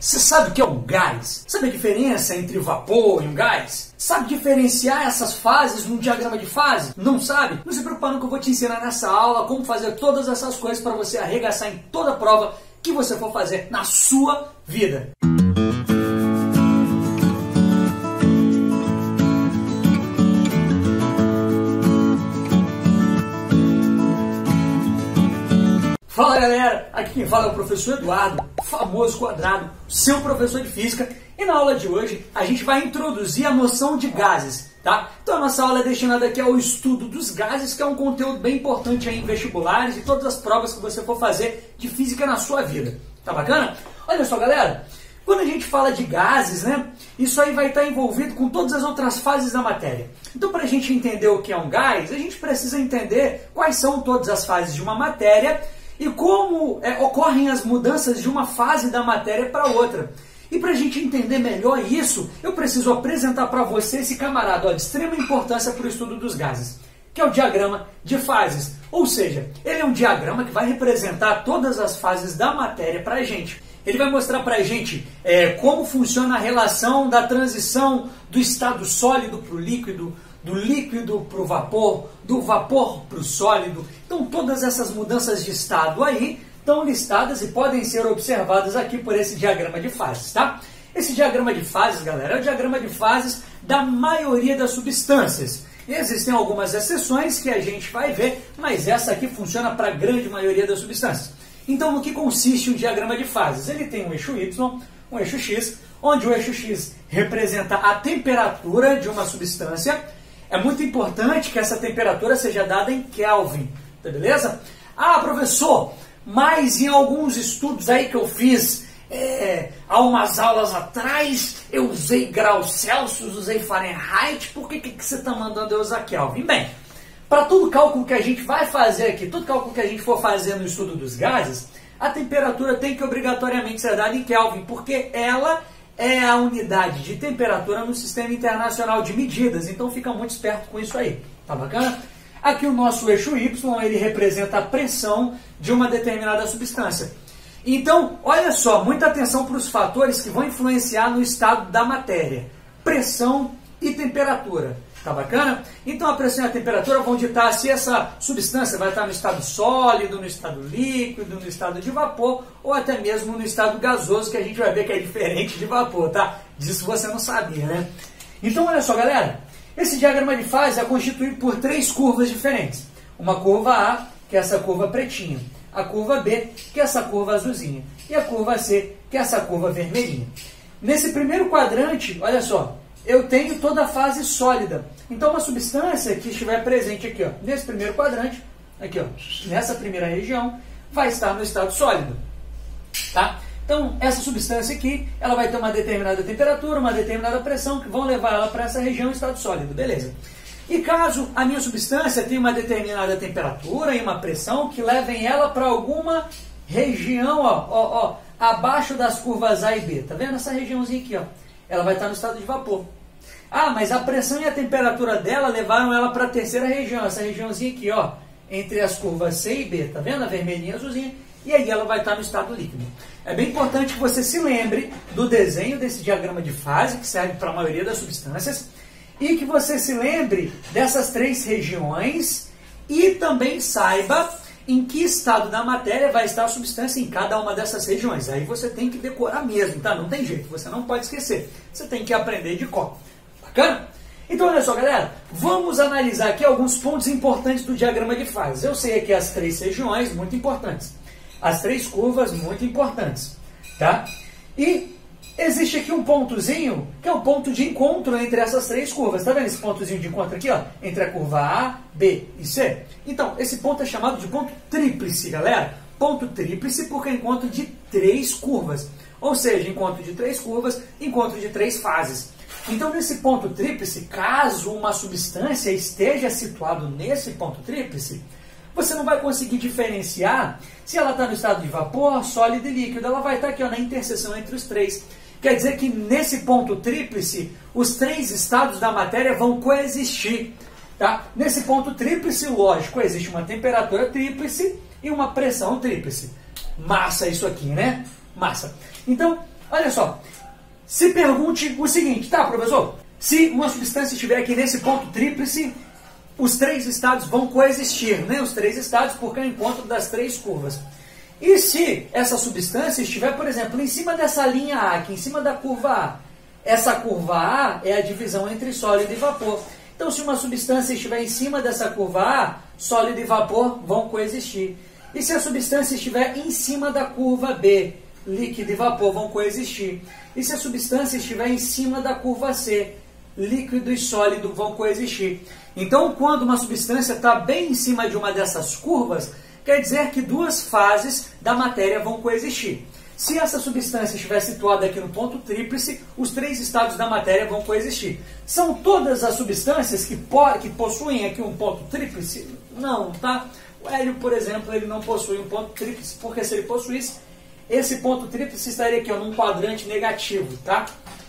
Você sabe o que é um gás? Sabe a diferença entre vapor e um gás? Sabe diferenciar essas fases num diagrama de fase? Não sabe? Não se preocupe não que eu vou te ensinar nessa aula como fazer todas essas coisas para você arregaçar em toda prova que você for fazer na sua vida. Fala galera, aqui quem fala é o professor Eduardo, famoso quadrado, seu professor de física, e na aula de hoje a gente vai introduzir a noção de gases, tá? Então a nossa aula é destinada aqui ao estudo dos gases, que é um conteúdo bem importante aí em vestibulares e todas as provas que você for fazer de física na sua vida, tá bacana? Olha só galera, quando a gente fala de gases, né, isso aí vai estar envolvido com todas as outras fases da matéria. Então para a gente entender o que é um gás, a gente precisa entender quais são todas as fases de uma matéria e como ocorrem as mudanças de uma fase da matéria para outra. E para a gente entender melhor isso, eu preciso apresentar para você esse camarada de extrema importância para o estudo dos gases, que é o diagrama de fases. Ou seja, ele é um diagrama que vai representar todas as fases da matéria para a gente. Ele vai mostrar para a gente como funciona a relação da transição do estado sólido para o líquido, do líquido para o vapor, do vapor para o sólido. Então todas essas mudanças de estado aí estão listadas e podem ser observadas aqui por esse diagrama de fases, tá? Esse diagrama de fases, galera, é o diagrama de fases da maioria das substâncias. Existem algumas exceções que a gente vai ver, mas essa aqui funciona para a grande maioria das substâncias. Então, no que consiste o diagrama de fases? Ele tem um eixo Y, um eixo X, onde o eixo X representa a temperatura de uma substância. É muito importante que essa temperatura seja dada em Kelvin, tá beleza? Ah, professor, mas em alguns estudos aí que eu fiz há umas aulas atrás, eu usei graus Celsius, usei Fahrenheit, por que você está mandando eu usar Kelvin? Bem, para todo cálculo que a gente vai fazer aqui, todo cálculo que a gente for fazer no estudo dos gases, a temperatura tem que obrigatoriamente ser dada em Kelvin, porque ela é a unidade de temperatura no Sistema Internacional de Medidas, então fica muito esperto com isso aí, tá bacana? Aqui o nosso eixo Y, ele representa a pressão de uma determinada substância. Então, olha só, muita atenção para os fatores que vão influenciar no estado da matéria. Pressão e temperatura, tá bacana? Então a pressão e a temperatura vão ditar se essa substância vai estar no estado sólido, no estado líquido, no estado de vapor ou até mesmo no estado gasoso, que a gente vai ver que é diferente de vapor, tá? Disso você não sabia, né? Então olha só galera, esse diagrama de fase é constituído por três curvas diferentes. Uma curva A, que é essa curva pretinha. A curva B, que é essa curva azulzinha. E a curva C, que é essa curva vermelhinha. Nesse primeiro quadrante, olha só, eu tenho toda a fase sólida. Então uma substância que estiver presente aqui, ó, nesse primeiro quadrante, aqui, ó, nessa primeira região, vai estar no estado sólido. Tá? Então, essa substância aqui, ela vai ter uma determinada temperatura, uma determinada pressão, que vão levar ela para essa região em estado sólido, beleza? E caso a minha substância tenha uma determinada temperatura e uma pressão, que levem ela para alguma região, abaixo das curvas A e B, tá vendo? Essa regiãozinha aqui, ó, ela vai estar no estado de vapor. Ah, mas a pressão e a temperatura dela levaram ela para a terceira região, essa regiãozinha aqui, ó, entre as curvas C e B, tá vendo? A vermelhinha e a azulzinha. E aí ela vai estar no estado líquido. É bem importante que você se lembre do desenho desse diagrama de fase, que serve para a maioria das substâncias, e que você se lembre dessas três regiões e também saiba em que estado da matéria vai estar a substância em cada uma dessas regiões. Aí você tem que decorar mesmo, tá? Não tem jeito, você não pode esquecer. Você tem que aprender de cor. Bacana? Então, olha só, galera, vamos analisar aqui alguns pontos importantes do diagrama de fases. Eu sei aqui as três regiões, muito importantes. As três curvas, muito importantes, tá? E existe aqui um pontozinho, que é o ponto de encontro entre essas três curvas. Tá vendo esse pontozinho de encontro aqui, ó? Entre a curva A, B e C? Então, esse ponto é chamado de ponto tríplice, galera. Ponto tríplice porque é encontro de três curvas. Ou seja, encontro de três curvas, encontro de três fases. Então, nesse ponto tríplice, caso uma substância esteja situada nesse ponto tríplice, você não vai conseguir diferenciar se ela está no estado de vapor, sólido e líquido. Ela vai estar aqui, ó, na interseção entre os três. Quer dizer que nesse ponto tríplice, os três estados da matéria vão coexistir. Tá? Nesse ponto tríplice, lógico, existe uma temperatura tríplice e uma pressão tríplice. Massa isso aqui, né? Massa. Então, Olha só, se pergunte o seguinte, tá, professor? Se uma substância estiver aqui nesse ponto tríplice, os três estados vão coexistir, né? Os três estados, porque é o encontro das três curvas. E se essa substância estiver, por exemplo, em cima dessa linha A, aqui em cima da curva A, essa curva A é a divisão entre sólido e vapor. Então, se uma substância estiver em cima dessa curva A, sólido e vapor vão coexistir. E se a substância estiver em cima da curva B, líquido e vapor vão coexistir. E se a substância estiver em cima da curva C, líquido e sólido vão coexistir. Então, quando uma substância está bem em cima de uma dessas curvas, quer dizer que duas fases da matéria vão coexistir. Se essa substância estiver situada aqui no ponto tríplice, os três estados da matéria vão coexistir. São todas as substâncias que possuem aqui um ponto tríplice? Não, tá? O hélio, por exemplo, ele não possui um ponto tríplice, porque se ele possuísse, esse ponto tríplice estaria aqui, ó, num quadrante negativo, tá?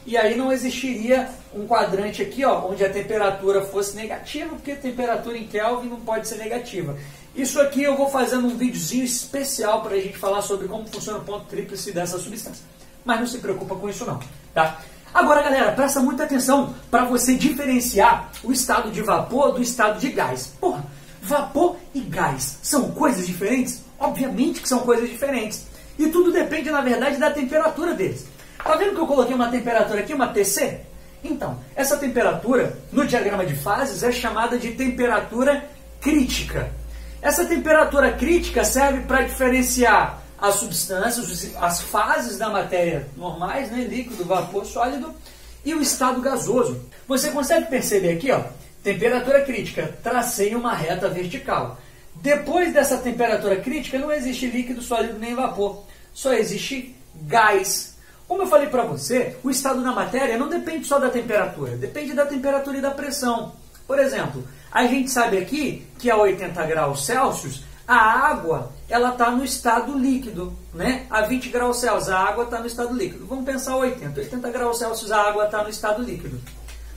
E aí não existiria um quadrante aqui, ó, onde a temperatura fosse negativa, porque a temperatura em Kelvin não pode ser negativa. Isso aqui eu vou fazendo um videozinho especial para a gente falar sobre como funciona o ponto tríplice dessa substância. Mas não se preocupa com isso não, tá? Agora, galera, presta muita atenção para você diferenciar o estado de vapor do estado de gás. Porra, vapor e gás são coisas diferentes? Obviamente que são coisas diferentes. E tudo depende, na verdade, da temperatura deles. Tá vendo que eu coloquei uma temperatura aqui, uma TC? Então, essa temperatura, no diagrama de fases, é chamada de temperatura crítica. Essa temperatura crítica serve para diferenciar as substâncias, as fases da matéria normais, né? Líquido, vapor, sólido, e o estado gasoso. Você consegue perceber aqui, ó, temperatura crítica, tracei uma reta vertical. Depois dessa temperatura crítica não existe líquido, sólido nem vapor, só existe gás. Como eu falei para você, o estado da matéria não depende só da temperatura, depende da temperatura e da pressão. Por exemplo, a gente sabe aqui que a 80 graus Celsius, a água ela está no estado líquido, né? A 20 graus Celsius, a água está no estado líquido. Vamos pensar 80 graus Celsius, a água está no estado líquido.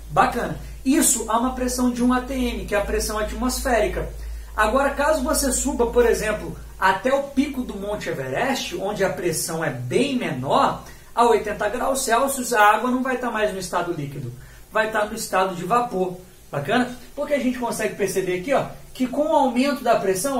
Bacana. Isso a uma pressão de 1 atm, que é a pressão atmosférica. Agora, caso você suba, por exemplo, até o pico do Monte Everest, onde a pressão é bem menor, a 80 graus Celsius a água não vai estar mais no estado líquido, vai estar no estado de vapor. Bacana? Porque a gente consegue perceber aqui, ó, que com o aumento da pressão,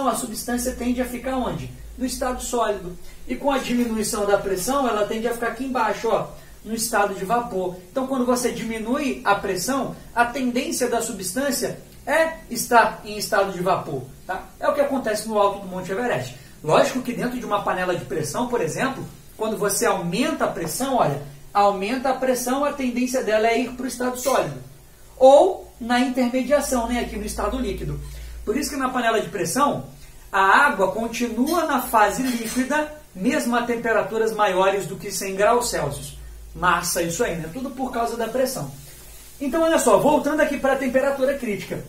a substância tende a ficar onde? No estado sólido. E com a diminuição da pressão, ela tende a ficar aqui embaixo, ó, no estado de vapor. Então, quando você diminui a pressão, a tendência da substância é estar em estado de vapor. Tá? É o que acontece no alto do Monte Everest. Lógico que dentro de uma panela de pressão, por exemplo, quando você aumenta a pressão, olha, aumenta a pressão, a tendência dela é ir para o estado sólido. Ou na intermediação, né, aqui no estado líquido. Por isso que na panela de pressão, a água continua na fase líquida, mesmo a temperaturas maiores do que 100 graus Celsius. Massa isso aí, né? Tudo por causa da pressão. Então, olha só, voltando aqui para a temperatura crítica.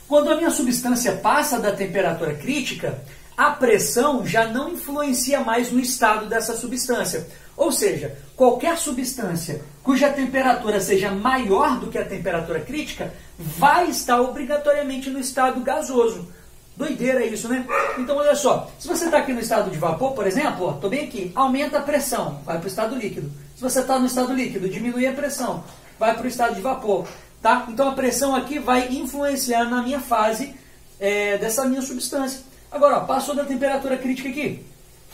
Quando a minha substância passa da temperatura crítica, a pressão já não influencia mais no estado dessa substância. Ou seja, qualquer substância cuja temperatura seja maior do que a temperatura crítica vai estar obrigatoriamente no estado gasoso. Doideira isso, né? Então, olha só, se você está aqui no estado de vapor, por exemplo, estou bem aqui, aumenta a pressão, vai para o estado líquido. Se você está no estado líquido, diminui a pressão, vai para o estado de vapor. Tá? Então, a pressão aqui vai influenciar na minha fase dessa minha substância. Agora, ó, passou da temperatura crítica aqui,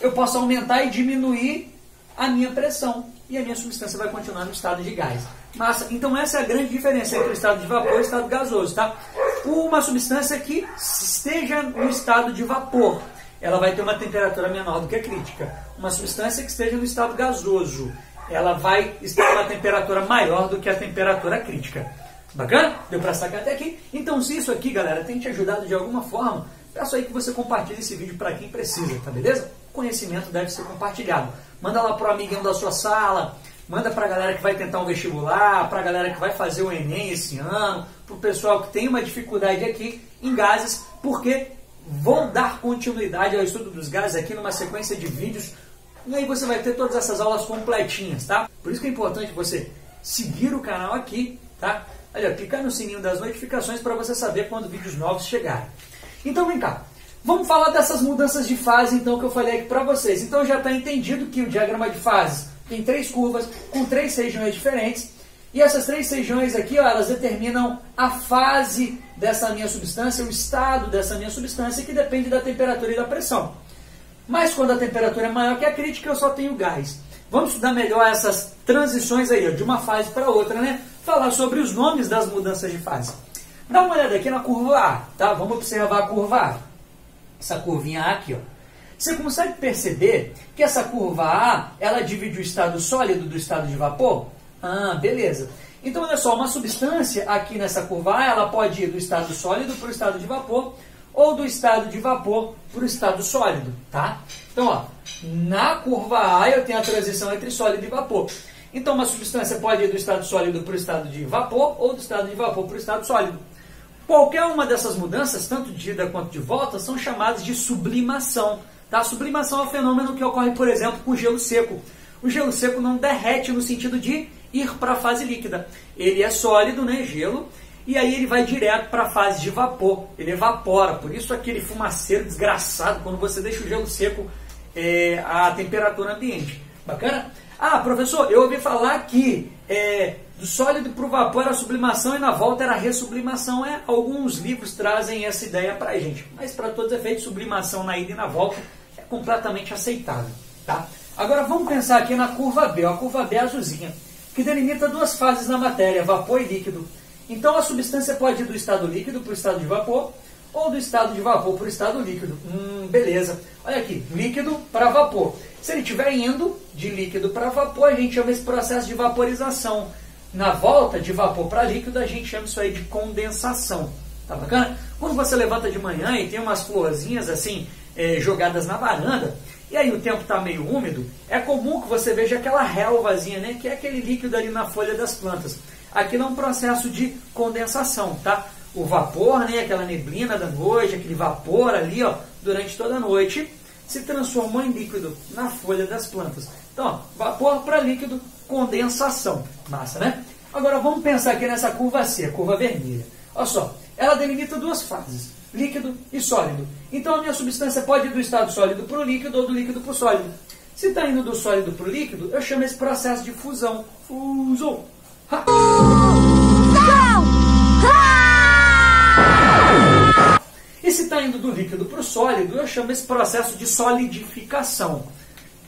eu posso aumentar e diminuir a minha pressão e a minha substância vai continuar no estado de gás. Massa. Então essa é a grande diferença entre o estado de vapor e o estado gasoso, tá? Uma substância que esteja no estado de vapor, ela vai ter uma temperatura menor do que a crítica. Uma substância que esteja no estado gasoso, ela vai estar numa temperatura maior do que a temperatura crítica. Bacana? Deu para sacar até aqui? Então, se isso aqui, galera, tem te ajudado de alguma forma, peço aí que você compartilhe esse vídeo para quem precisa, tá beleza? O conhecimento deve ser compartilhado. Manda lá pro amiguinho da sua sala, manda para a galera que vai tentar um vestibular, para a galera que vai fazer o Enem esse ano, para o pessoal que tem uma dificuldade aqui em gases, porque vou dar continuidade ao estudo dos gases aqui numa sequência de vídeos, e aí você vai ter todas essas aulas completinhas, tá? Por isso que é importante você seguir o canal aqui, tá? Olha, clicar no sininho das notificações para você saber quando vídeos novos chegarem. Então vem cá, Vamos falar dessas mudanças de fase, então, que eu falei aqui para vocês. Então, já está entendido que o diagrama de fases tem 3 curvas com 3 regiões diferentes. E essas 3 regiões aqui, ó, elas determinam a fase dessa minha substância, o estado dessa minha substância, que depende da temperatura e da pressão. Mas quando a temperatura é maior que a crítica, eu só tenho gás. Vamos estudar melhor essas transições aí, ó, de uma fase para outra, né? Falar sobre os nomes das mudanças de fase. Dá uma olhada aqui na curva A, tá? Vamos observar a curva A. Essa curvinha A aqui, ó. Você consegue perceber que essa curva A, ela divide o estado sólido do estado de vapor? Ah, beleza. Então, olha só, uma substância aqui nessa curva A, ela pode ir do estado sólido para o estado de vapor, ou do estado de vapor para o estado sólido, tá? Então, ó, na curva A eu tenho a transição entre sólido e vapor. Então, uma substância pode ir do estado sólido para o estado de vapor, ou do estado de vapor para o estado sólido. Qualquer uma dessas mudanças, tanto de ida quanto de volta, são chamadas de sublimação. Tá? Sublimação é um fenômeno que ocorre, por exemplo, com o gelo seco. O gelo seco não derrete no sentido de ir para a fase líquida. Ele é sólido, né, gelo, e aí ele vai direto para a fase de vapor. Ele evapora, por isso aquele fumaceiro desgraçado quando você deixa o gelo seco a temperatura ambiente. Bacana? Ah, professor, eu ouvi falar que do sólido para o vapor era sublimação e na volta era ressublimação. Alguns livros trazem essa ideia para a gente, mas para todos os efeitos, sublimação na ida e na volta é completamente aceitável. Tá? Agora vamos pensar aqui na curva B, ó, a curva B azulzinha, que delimita 2 fases na matéria, vapor e líquido. Então a substância pode ir do estado líquido para o estado de vapor, ou do estado de vapor para o estado líquido. Beleza. Olha aqui, líquido para vapor. Se ele estiver indo de líquido para vapor, a gente chama esse processo de vaporização. Na volta de vapor para líquido, a gente chama isso aí de condensação. Tá bacana? Quando você levanta de manhã e tem umas florzinhas assim, jogadas na varanda, e aí o tempo está meio úmido, é comum que você veja aquela relvazinha, né, que é aquele líquido ali na folha das plantas. Aquilo é um processo de condensação, tá? O vapor, né, aquela neblina da noite, aquele vapor ali, ó, durante toda a noite, se transformou em líquido na folha das plantas. Então, ó, vapor para líquido, condensação. Massa, né? Agora vamos pensar aqui nessa curva C, a curva vermelha. Olha só, ela delimita 2 fases, líquido e sólido. Então a minha substância pode ir do estado sólido para o líquido ou do líquido para o sólido. Se está indo do sólido para o líquido, eu chamo esse processo de fusão. Fusão. Ha! E se está indo do líquido para o sólido, eu chamo esse processo de solidificação.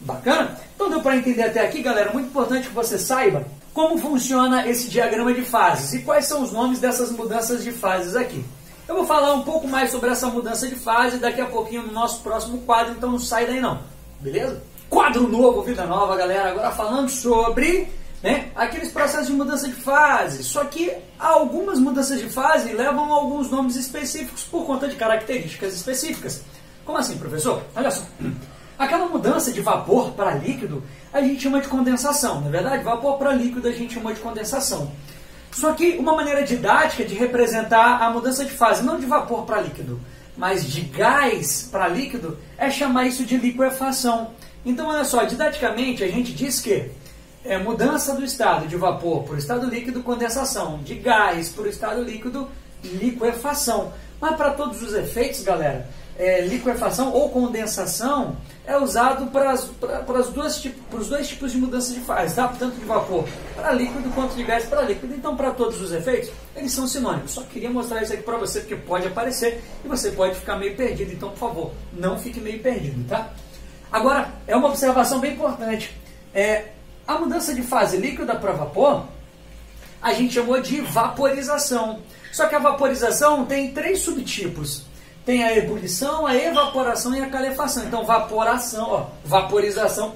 Bacana? Então deu para entender até aqui, galera? Muito importante que você saiba como funciona esse diagrama de fases e quais são os nomes dessas mudanças de fases aqui. Eu vou falar um pouco mais sobre essa mudança de fase daqui a pouquinho no nosso próximo quadro, então não sai daí não, beleza? Quadro novo, vida nova, galera, agora falando sobre, né, aqueles processos de mudança de fase. Só que algumas mudanças de fase levam a alguns nomes específicos por conta de características específicas. Como assim, professor? Olha só. Aquela mudança de vapor para líquido a gente chama de condensação, não é verdade? Vapor para líquido a gente chama de condensação. Só que uma maneira didática de representar a mudança de fase, não de vapor para líquido, mas de gás para líquido, é chamar isso de liquefação. Então, olha só, didaticamente a gente diz que é mudança do estado de vapor para o estado líquido, condensação, de gás para o estado líquido, liquefação. Mas para todos os efeitos, galera, liquefação ou condensação é usado para os dois tipos de mudança de fase, tá? Tanto de vapor para líquido quanto de gás para líquido. Então, para todos os efeitos, eles são sinônimos. Só queria mostrar isso aqui para você, porque pode aparecer e você pode ficar meio perdido. Então, por favor, não fique meio perdido, tá? Agora, é uma observação bem importante. A mudança de fase líquida para vapor, a gente chamou de vaporização. Só que a vaporização tem 3 subtipos. Tem a ebulição, a evaporação e a calefação. Então, vaporização,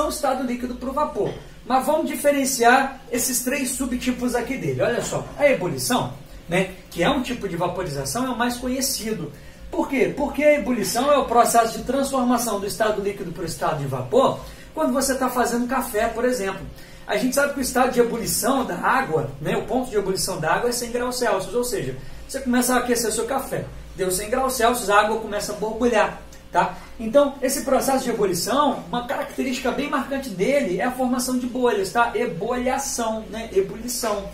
estado líquido para o vapor. Mas vamos diferenciar esses 3 subtipos aqui dele. Olha só, a ebulição, né, que é um tipo de vaporização, é o mais conhecido. Por quê? Porque a ebulição é o processo de transformação do estado líquido para o estado de vapor quando você está fazendo café, por exemplo. A gente sabe que o estado de ebulição da água, né, o ponto de ebulição da água é 100 graus Celsius, ou seja, você começa a aquecer seu café, deu 100 graus Celsius, a água começa a borbulhar. Tá? Então, esse processo de ebulição, uma característica bem marcante dele é a formação de bolhas, tá? Ebulição, né? Ebulição.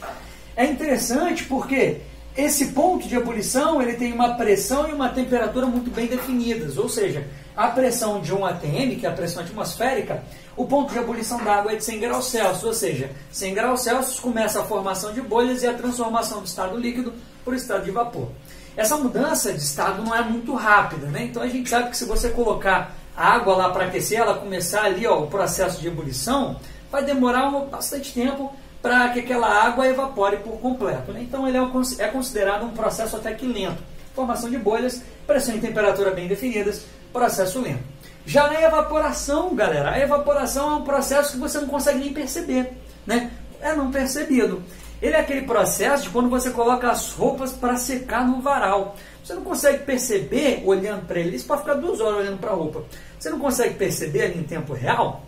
É interessante porque esse ponto de ebulição ele tem uma pressão e uma temperatura muito bem definidas, ou seja, a pressão de 1 atm, que é a pressão atmosférica, o ponto de ebulição da água é de 100 graus Celsius, ou seja, 100 graus Celsius começa a formação de bolhas e a transformação do estado líquido por estado de vapor. Essa mudança de estado não é muito rápida, né? Então a gente sabe que se você colocar a água lá para aquecer, ela começar ali ó, o processo de ebulição, vai demorar bastante tempo para que aquela água evapore por completo, né? Então ele é considerado um processo até que lento. Formação de bolhas, pressão e temperatura bem definidas, processo lento. Já na evaporação, galera, a evaporação é um processo que você não consegue nem perceber, né? É não percebido. Ele é aquele processo de quando você coloca as roupas para secar no varal. Você não consegue perceber olhando para ele. Isso pode ficar 2 horas olhando para a roupa. Você não consegue perceber ali em tempo real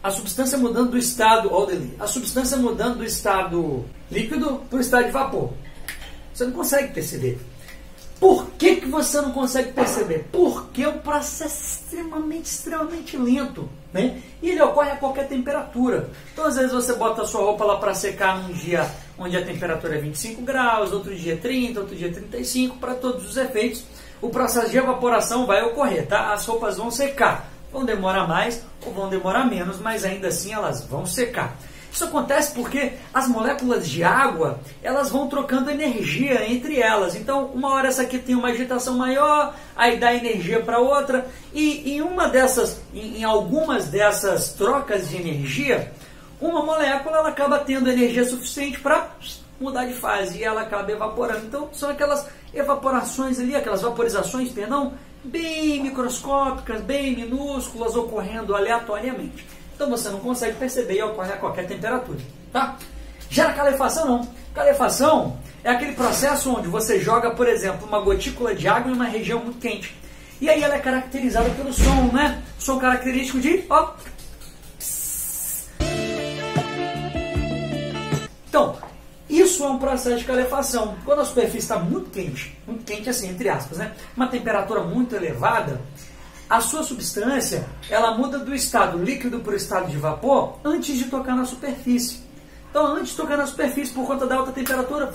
a substância mudando do estado, a substância mudando do estado líquido para o estado de vapor. Você não consegue perceber. Por que você não consegue perceber? Porque é um processo extremamente lento, né? E ele ocorre a qualquer temperatura. Então, às vezes, você bota a sua roupa lá para secar num dia onde a temperatura é 25 graus, outro dia 30, outro dia 35, para todos os efeitos, o processo de evaporação vai ocorrer, tá? As roupas vão secar. Vão demorar mais ou vão demorar menos, mas ainda assim elas vão secar. Isso acontece porque as moléculas de água, elas vão trocando energia entre elas. Então, uma hora essa aqui tem uma agitação maior, aí dá energia para outra, e em algumas dessas trocas de energia, uma molécula ela acaba tendo energia suficiente para mudar de fase e ela acaba evaporando. Então, são aquelas evaporações ali, aquelas vaporizações, perdão, bem microscópicas, bem minúsculas, ocorrendo aleatoriamente. Então você não consegue perceber e ocorre a qualquer temperatura, tá? Já na calefação não. Calefação é aquele processo onde você joga, por exemplo, uma gotícula de água em uma região muito quente. E aí ela é caracterizada pelo som, né? Som característico de... ó. Então, isso é um processo de calefação. Quando a superfície está muito quente assim, entre aspas, né? Uma temperatura muito elevada, a sua substância, ela muda do estado líquido para o estado de vapor antes de tocar na superfície. Então, antes de tocar na superfície, por conta da alta temperatura,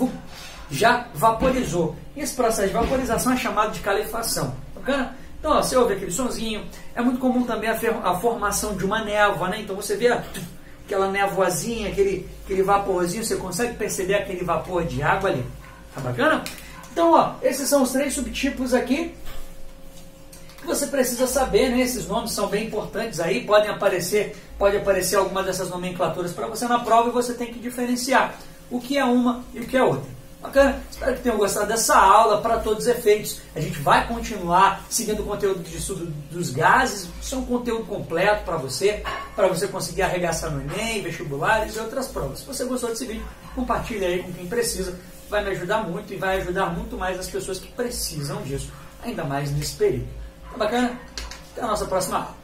já vaporizou. Esse processo de vaporização é chamado de calefação. Bacana? Então, ó, você ouve aquele sonzinho. É muito comum também a formação de uma névoa, né? Então, você vê aquela névoazinha, aquele vaporzinho, você consegue perceber aquele vapor de água ali. Tá bacana? Então, ó, esses são os 3 subtipos aqui que você precisa saber, né? Esses nomes são bem importantes aí, pode aparecer alguma dessas nomenclaturas para você na prova e você tem que diferenciar o que é uma e o que é outra. Bacana? Espero que tenham gostado dessa aula para todos os efeitos. A gente vai continuar seguindo o conteúdo de estudo dos gases. Isso é um conteúdo completo para você conseguir arregaçar no Enem, vestibulares e outras provas. Se você gostou desse vídeo, compartilhe aí com quem precisa. Vai me ajudar muito e vai ajudar muito mais as pessoas que precisam disso, ainda mais nesse período. Tá bacana? Até a nossa próxima aula.